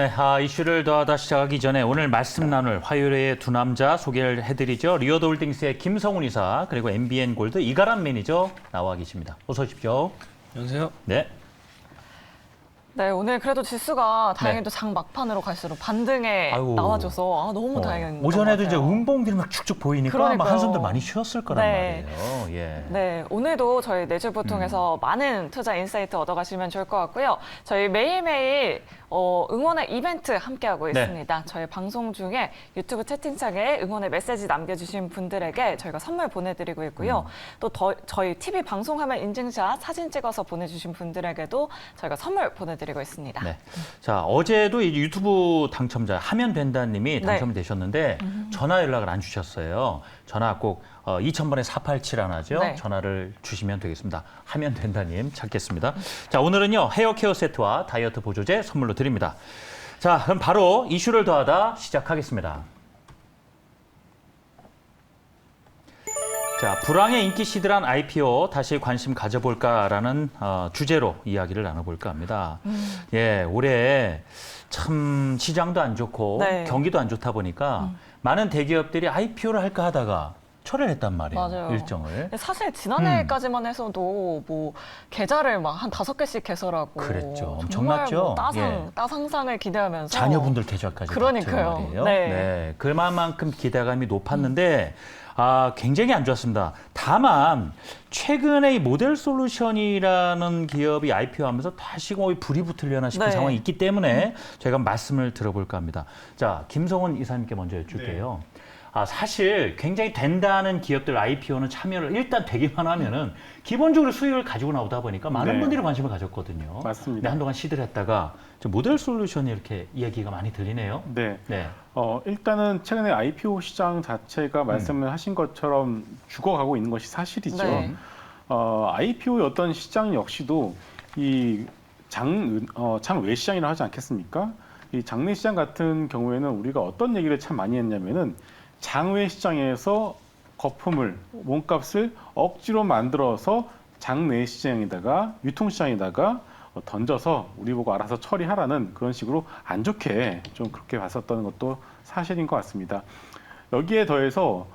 네, 이슈를 더하다 시작하기 전에 오늘 말씀 나눌 화요일의 두 남자 소개를 해드리죠. 리어드홀딩스의 김성훈 이사 그리고 MBN 골드 이가람 매니저 나와 계십니다. 어서 오십시오. 안녕하세요. 네. 네, 오늘 그래도 지수가 다행히도 장 막판으로 갈수록 반등에 나와줘서 너무 다행인 것 오전에도 같아요. 이제 음봉들이 막 축축 보이니까 아마 한숨들 많이 쉬었을 거란 말이에요. 예. 네, 오늘도 저희 내주부 통해서 많은 투자 인사이트 얻어가시면 좋을 것 같고요. 저희 매일매일 응원의 이벤트 함께하고 있습니다. 저희 방송 중에 유튜브 채팅창에 응원의 메시지 남겨주신 분들에게 저희가 선물 보내드리고 있고요. 또 저희 TV 방송화면 인증샷 사진 찍어서 보내주신 분들에게도 저희가 선물 보내드리고 있습니다. 네. 자, 어제도 이 유튜브 당첨자 하면 된다님이 당첨이 되셨는데 전화 연락을 안 주셨어요. 전화 꼭 2000번에 487 하나죠. 네. 전화를 주시면 되겠습니다. 하면 된다님 찾겠습니다. 자, 오늘은요 헤어 케어 세트와 다이어트 보조제 선물로 드립니다. 자, 그럼 바로 이슈를 더하다 시작하겠습니다. 자, 불황의 인기 시들한 IPO 다시 관심 가져볼까라는 주제로 이야기를 나눠볼까 합니다. 예, 올해 참 시장도 안 좋고 경기도 안 좋다 보니까 많은 대기업들이 IPO를 할까 하다가 철회했단 말이에요. 맞아요. 일정을. 사실 지난해까지만 해서도 뭐 계좌를 막 한 5개씩 개설하고 그랬죠. 정말 엄청났죠. 뭐 따상상을 기대하면서 자녀분들 계좌까지 그러니까요. 말이에요. 네. 그만큼 기대감이 높았는데 굉장히 안 좋았습니다. 다만 최근에 이 모델 솔루션이라는 기업이 IPO하면서 다시 불이 붙으려나 싶은 상황이 있기 때문에 저희가 말씀을 들어볼까 합니다. 자, 김성훈 이사님께 먼저 여쭐게요. 사실 굉장히 된다는 기업들 IPO는 참여를 일단 되기만 하면은 기본적으로 수익을 가지고 나오다 보니까 많은 분들이 관심을 가졌거든요. 맞습니다. 근데 한동안 시들했다가 모델 솔루션이 이렇게 이야기가 많이 들리네요. 네. 일단은 최근에 IPO 시장 자체가 말씀을 하신 것처럼 죽어가고 있는 것이 사실이죠. 네. IPO의 어떤 시장 역시도 이 장외 시장이라 하지 않겠습니까? 이 장내 시장 같은 경우에는 우리가 어떤 얘기를 참 많이 했냐면은 장외 시장에서 거품을 몸값을 억지로 만들어서 장내 시장에다가 유통시장에다가 던져서 우리 보고 알아서 처리하라는 그런 식으로 안 좋게 좀 그렇게 봤었던 것도 사실인 것 같습니다. 여기에 더해서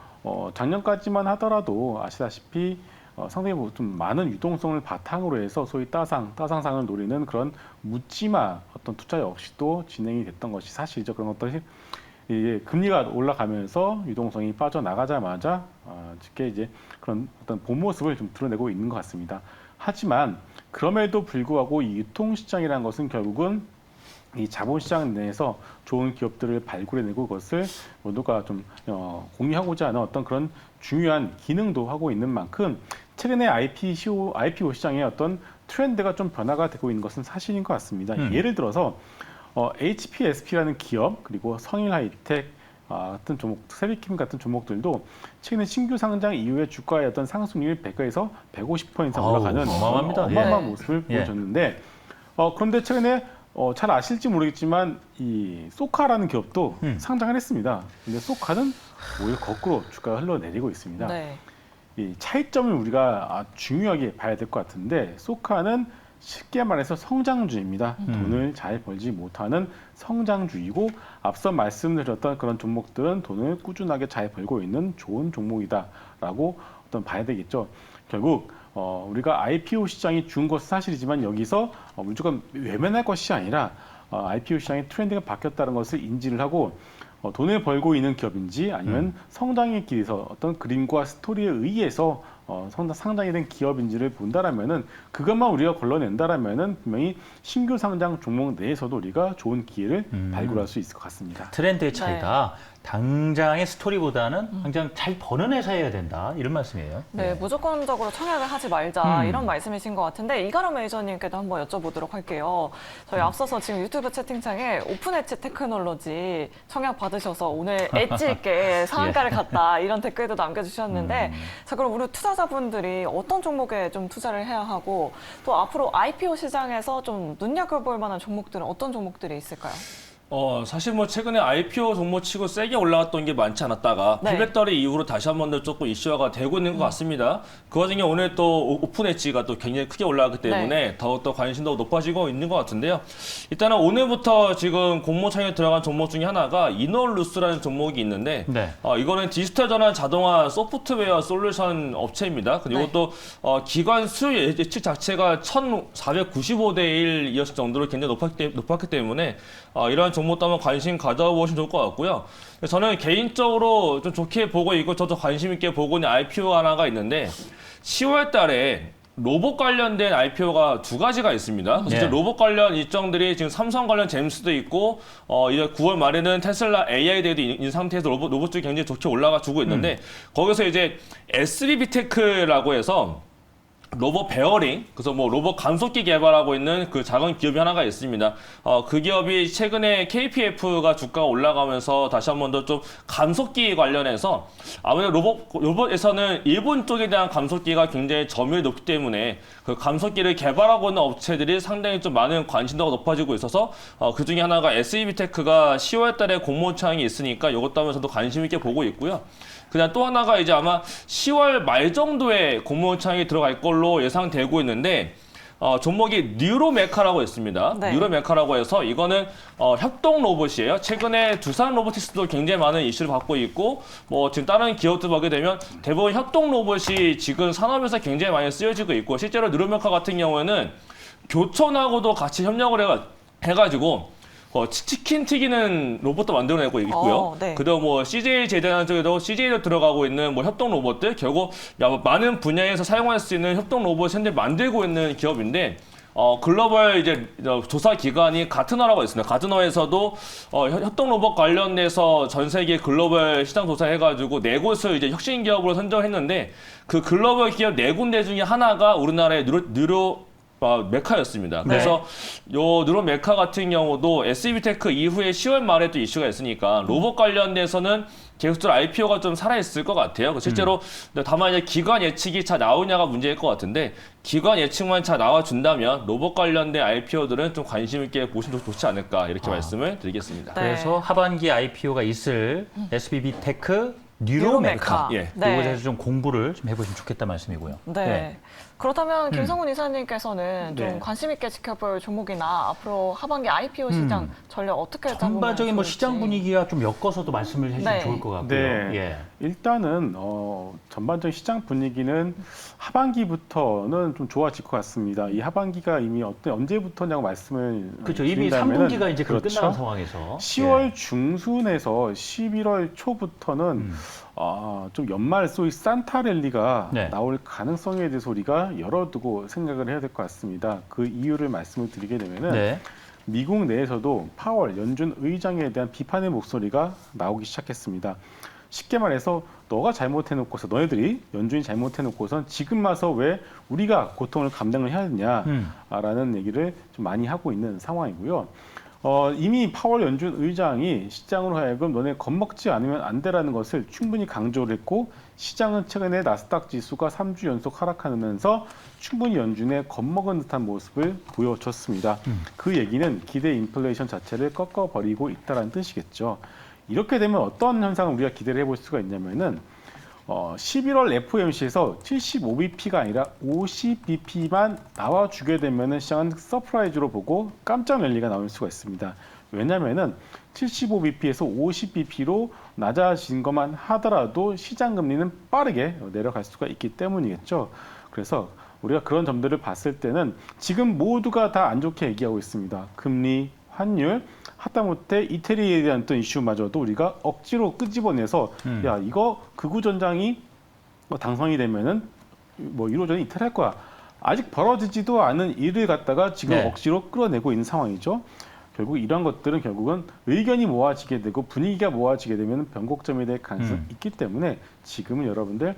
작년까지만 하더라도 아시다시피 상당히 좀 많은 유동성을 바탕으로 해서 소위 따상상을 노리는 그런 묻지마 어떤 투자 역시도 진행이 됐던 것이 사실이죠. 그런 것들이 이게 금리가 올라가면서 유동성이 빠져나가자마자 쉽게 이제 그런 어떤 본 모습을 좀 드러내고 있는 것 같습니다. 하지만 그럼에도 불구하고 이 유통시장이라는 것은 결국은 이 자본시장 내에서 좋은 기업들을 발굴해내고 그것을 모두가 좀 공유하고자 하는 어떤 그런 중요한 기능도 하고 있는 만큼 최근에 IPO 시장의 어떤 트렌드가 좀 변화가 되고 있는 것은 사실인 것 같습니다. 예를 들어서 HPSP라는 기업 그리고 성일하이텍 같은 종목, 세리킴 같은 종목들도 최근에 신규 상장 이후에 주가의 어떤 상승률이 100에서 150% 이상 올라가는 어마어마한 모습을 보여줬는데 그런데 최근에 잘 아실지 모르겠지만 이 소카라는 기업도 상장을 했습니다. 근데 소카는 오히려 거꾸로 주가가 흘러내리고 있습니다. 이 차이점을 우리가 중요하게 봐야 될 것 같은데 소카는 쉽게 말해서 성장주입니다. 돈을 잘 벌지 못하는 성장주이고 앞서 말씀드렸던 그런 종목들은 돈을 꾸준하게 잘 벌고 있는 좋은 종목이다라고 봐야 되겠죠. 결국 우리가 IPO 시장이 죽은 것은 사실이지만 여기서 무조건 외면할 것이 아니라 IPO 시장의 트렌드가 바뀌었다는 것을 인지를 하고 돈을 벌고 있는 기업인지 아니면 성장의 길에서 어떤 그림과 스토리에 의해서 상장이 된 기업인지를 본다라면은 그것만 우리가 걸러낸다라면은 분명히 신규 상장 종목 내에서도 우리가 좋은 기회를 발굴할 수 있을 것 같습니다. 트렌드의 차이다. 당장의 스토리보다는 당장 잘 버는 회사여야 된다. 이런 말씀이에요. 네, 무조건적으로 청약을 하지 말자 이런 말씀이신 것 같은데 이가람 매니저님께도 한번 여쭤보도록 할게요. 저희 앞서서 지금 유튜브 채팅창에 오픈 엣지 테크놀로지 청약 받으셔서 오늘 엣지 있게 상한가를 갔다 이런 댓글도 남겨주셨는데 자, 그럼 우리 투자자분들이 어떤 종목에 좀 투자를 해야 하고 또 앞으로 IPO 시장에서 좀 눈여겨볼 만한 종목들은 어떤 종목들이 있을까요? 사실 뭐 최근에 IPO 종목치고 세게 올라갔던 게 많지 않았다가 네. 패배떨이 이후로 다시 한 번 더 조금 이슈화가 되고 있는 것 같습니다. 그 와중에 오늘 또 오픈 엣지가 또 굉장히 크게 올라갔기 때문에 더욱더 관심도가 높아지고 있는 것 같은데요. 일단은 오늘부터 지금 공모창에 들어간 종목 중에 하나가 이너루스라는 종목이 있는데 네. 이거는 디지털 전환 자동화 소프트웨어 솔루션 업체입니다. 그리고 네. 또 기관 수요 예측 자체가 1,495대 1이었을 정도로 굉장히 높았기 때문에 이러한 종목도 한번 관심 가져보시면 좋을 것 같고요. 저는 개인적으로 좀 좋게 보고 있고 저도 관심 있게 보고 있는 IPO 하나가 있는데 10월 달에 로봇 관련된 IPO가 두 가지가 있습니다. 그래서 네. 로봇 관련 일정들이 지금 삼성 관련 잼스도 있고 이제 9월 말에는 테슬라 AI 대회도 있는 상태에서 로봇 쪽이 굉장히 좋게 올라가 주고 있는데 거기서 이제 SBB테크라고 해서 로봇 베어링, 그래서 뭐 로봇 감속기 개발하고 있는 그 작은 기업이 하나가 있습니다. 그 기업이 최근에 KPF가 주가가 올라가면서 다시 한 번 더 좀 감속기 관련해서 아무래도 로봇에서는 일본 쪽에 대한 감속기가 굉장히 점유율이 높기 때문에 그 감속기를 개발하고 있는 업체들이 상당히 좀 많은 관심도가 높아지고 있어서 그 중에 하나가 SEB테크가 10월 달에 공모창이 있으니까 이것도 하면서도 관심 있게 보고 있고요. 그냥 또 하나가 이제 아마 10월 말 정도에 공모창이 들어갈 걸로 예상되고 있는데 종목이 뉴로메카라고 있습니다. 네. 뉴로메카라고 해서 이거는 협동 로봇이에요. 최근에 두산 로보티스도 굉장히 많은 이슈를 받고 있고 뭐 지금 다른 기업들 보게 되면 대부분 협동 로봇이 지금 산업에서 굉장히 많이 쓰여지고 있고 실제로 뉴로메카 같은 경우에는 교촌하고도 같이 협력을 해가지고 치킨 튀기는 로봇도 만들어내고 있고요. 네. 그리고 뭐 CJ 제대한 쪽에도 CJ로 들어가고 있는 뭐 협동 로봇들 결국 많은 분야에서 사용할 수 있는 협동 로봇 현재 만들고 있는 기업인데 글로벌 이제 조사 기관이 가트너라고 있습니다. 가트너에서도 협동 로봇 관련돼서 전 세계 글로벌 시장 조사해가지고 4곳을 이제 혁신 기업으로 선정했는데 그 글로벌 기업 4군데 중에 하나가 우리나라의 메카였습니다. 그래서 요 뉴로메카 같은 경우도 SEB테크 이후에 10월 말에 또 이슈가 있으니까 로봇 관련돼서는 계속적으로 IPO가 좀 살아있을 것 같아요. 실제로 다만 이제 기관 예측이 잘 나오냐가 문제일 것 같은데 기관 예측만 잘 나와준다면 로봇 관련된 IPO들은 좀 관심 있게 보시면 좋지 않을까 이렇게 말씀을 드리겠습니다. 네. 그래서 하반기 IPO가 있을 SBB테크 뉴로메카. 예. 네. 이거에 대해서 좀 공부를 좀 해보시면 좋겠다 말씀이고요. 네. 그렇다면 김성훈 이사님께서는 좀 네. 관심 있게 지켜볼 종목이나 앞으로 하반기 IPO 시장 전략 어떻게 잡으면 전반적인 뭐 좋을지. 시장 분위기가 좀 엮어서도 말씀을 해주시면 네. 좋을 것 같고요. 네. 예. 일단은 전반적인 시장 분위기는 하반기부터는 좀 좋아질 것 같습니다. 이 하반기가 이미 언제부터냐고 말씀을 그렇죠. 이미 드린다면은 3분기가 이제 그렇죠. 끝나는 상황에서 10월 중순에서 11월 초부터는 좀 연말 소위 산타 랠리가 네. 나올 가능성에 대해서 우리가 열어두고 생각을 해야 될 것 같습니다. 그 이유를 말씀을 드리게 되면은 네. 미국 미국 내에서도 파월 연준 의장에 대한 비판의 목소리가 나오기 시작했습니다. 쉽게 말해서 너가 잘못해놓고서 너희들이 연준이 잘못해놓고선 지금 와서 왜 우리가 고통을 감당을 해야 되냐라는 얘기를 좀 많이 하고 있는 상황이고요. 이미 파월 연준 의장이 시장으로 하여금 너네 겁먹지 않으면 안 되라는 것을 충분히 강조를 했고 시장은 최근에 나스닥 지수가 3주 연속 하락하면서 충분히 연준에 겁먹은 듯한 모습을 보여줬습니다. 그 얘기는 기대 인플레이션 자체를 꺾어버리고 있다는 뜻이겠죠. 이렇게 되면 어떤 현상을 우리가 기대를 해볼 수가 있냐면은 11월 FOMC에서 75bp가 아니라 50bp만 나와주게 되면은 시장은 서프라이즈로 보고 깜짝 랠리가 나올 수가 있습니다. 왜냐면은 75bp에서 50bp로 낮아진 것만 하더라도 시장 금리는 빠르게 내려갈 수가 있기 때문이겠죠. 그래서 우리가 그런 점들을 봤을 때는 지금 모두가 다 안 좋게 얘기하고 있습니다. 금리, 환율, 하다못해 이태리에 대한 어떤 이슈마저도 우리가 억지로 끄집어내서 야 이거 극우 전장이 당선이 되면은 뭐 1호전이 이탈할 거야. 아직 벌어지지도 않은 일을 갖다가 지금 네. 억지로 끌어내고 있는 상황이죠. 결국 이런 것들은 결국은 의견이 모아지게 되고 분위기가 모아지게 되면 변곡점이 될 가능성이 있기 때문에 지금은 여러분들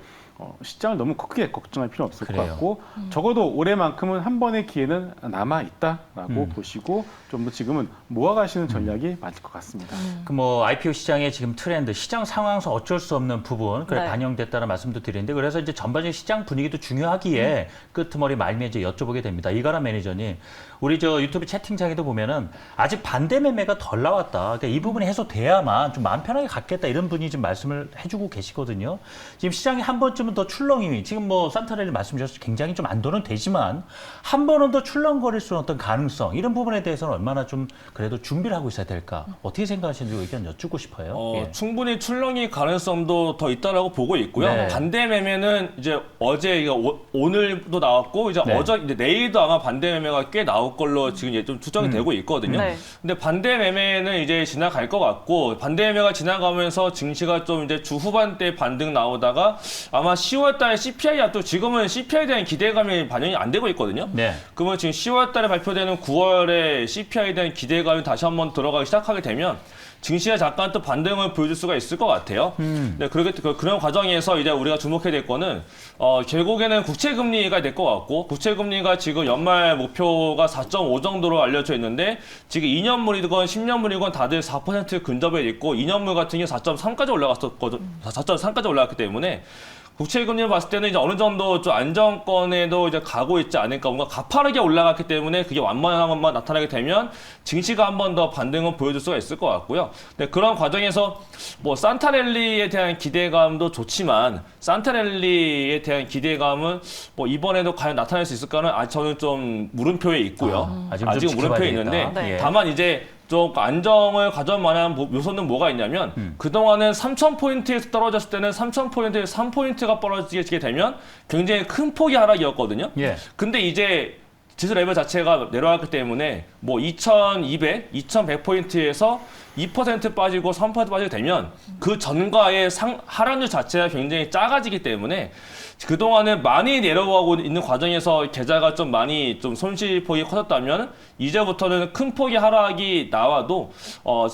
시장을 너무 크게 걱정할 필요는 없을 그래요. 것 같고 적어도 올해만큼은 한 번의 기회는 남아 있다라고 보시고 좀 더 지금은 모아가시는 전략이 맞을 것 같습니다. 그 뭐 IPO 시장의 지금 트렌드, 시장 상황에서 어쩔 수 없는 부분, 그래 네. 반영됐다는 말씀도 드리는데 그래서 이제 전반적인 시장 분위기도 중요하기에 끄트머리 말미에 이제 여쭤보게 됩니다. 이가람 매니저님, 우리 저 유튜브 채팅창에도 보면은 아직 반대 매매가 덜 나왔다. 그러니까 이 부분이 해소돼야만 좀 마음 편하게 갖겠다 이런 분이 지금 말씀을 해주고 계시거든요. 지금 시장이 한 번쯤은 더 출렁임이 지금 뭐 산타렐리 말씀 주셔서 굉장히 좀 안도는 되지만 한 번은 더 출렁거릴 수 있는 어떤 가능성 이런 부분에 대해서는 얼마나 좀 그래도 준비를 하고 있어야 될까? 어떻게 생각하시는지 의견 여쭙고 싶어요. 예. 충분히 출렁이 가능성도 더 있다라고 보고 있고요. 네. 반대 매매는 이제 어제 이거 오늘도 나왔고 이제 네. 이제 내일도 아마 반대 매매가 꽤 나올 걸로 지금 이제 좀 추정이 되고 있거든요. 네. 근데 반대 매매는 이제 지나갈 것 같고 반대 매매가 지나가면서 증시가 좀 이제 주 후반대 반등 나오다가 아마 10월달 CPI 앞도 지금은 CPI에 대한 기대감이 반영이 안 되고 있거든요. 네. 그러면 지금 10월달에 발표되는 9월에 CPI에 대한 기대감이 다시 한번 들어가기 시작하게 되면 증시가 잠깐 또 반등을 보여줄 수가 있을 것 같아요. 네, 그런 과정에서 이제 우리가 주목해야 될 거는 결국에는 국채금리가 될 것 같고 국채금리가 지금 연말 목표가 4.5 정도로 알려져 있는데 지금 2년물이건 10년물이건 다들 4% 근접해 있고 2년물 같은 경우 4.3까지 올라갔었거든. 4.3까지 올라갔기 때문에 국채금리를 봤을 때는 이제 어느 정도 좀 안정권에도 이제 가고 있지 않을까. 뭔가 가파르게 올라갔기 때문에 그게 완만한 것만 나타나게 되면 증시가 한 번 더 반등을 보여줄 수가 있을 것 같고요. 네, 그런 과정에서 뭐 산타랠리에 대한 기대감도 좋지만 산타랠리에 대한 기대감은 뭐 이번에도 과연 나타날 수 있을까는 저는 좀 물음표에 있고요. 아직은 좀 아직은 물음표에 지켜봐야 있는데 되겠다. 네. 다만 이제 좀 안정을 가져올 만한 요소는 뭐가 있냐면 그동안은 3,000포인트에서 떨어졌을 때는 3,000포인트에서 3포인트가 떨어지게 되면 굉장히 큰 폭의 하락이었거든요. 예. 근데 이제 지수 레벨 자체가 내려왔기 때문에 뭐 2,200, 2,100포인트에서 2% 빠지고 3% 빠지게 되면 그 전과의 하락률 자체가 굉장히 작아지기 때문에 그동안은 많이 내려가고 있는 과정에서 계좌가 좀 많이 좀 손실폭이 커졌다면 이제부터는 큰 폭의 하락이 나와도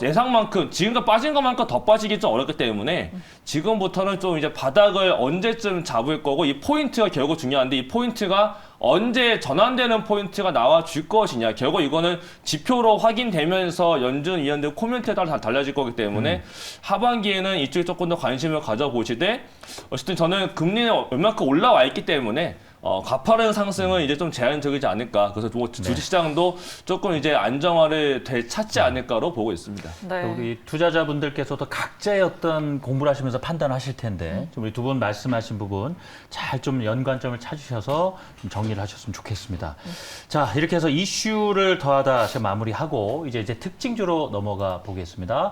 예상만큼 지금까지 빠진 것만큼 더 빠지기 좀 어렵기 때문에 지금부터는 좀 이제 바닥을 언제쯤 잡을 거고 이 포인트가 결국 중요한데 이 포인트가 언제 전환되는 포인트가 나와 줄 것이냐. 결국 이거는 지표로 확인되면서 연준 위원들 코멘트에 따라 다 달라질 거기 때문에 하반기에는 이쪽에 조금 더 관심을 가져보시되 어쨌든 저는 금리는 얼마큼 올라와 있기 때문에 가파른 상승은 이제 좀 제한적이지 않을까. 그래서 뭐 주식시장도 조금 이제 안정화를 되찾지 않을까로 보고 있습니다. 네. 우리 투자자분들께서도 각자의 어떤 공부를 하시면서 판단하실 텐데 좀 우리 두 분 말씀하신 부분 잘 좀 연관점을 찾으셔서 좀 정리를 하셨으면 좋겠습니다. 자, 이렇게 해서 이슈를 더하다 제가 마무리하고 이제 특징주로 넘어가 보겠습니다.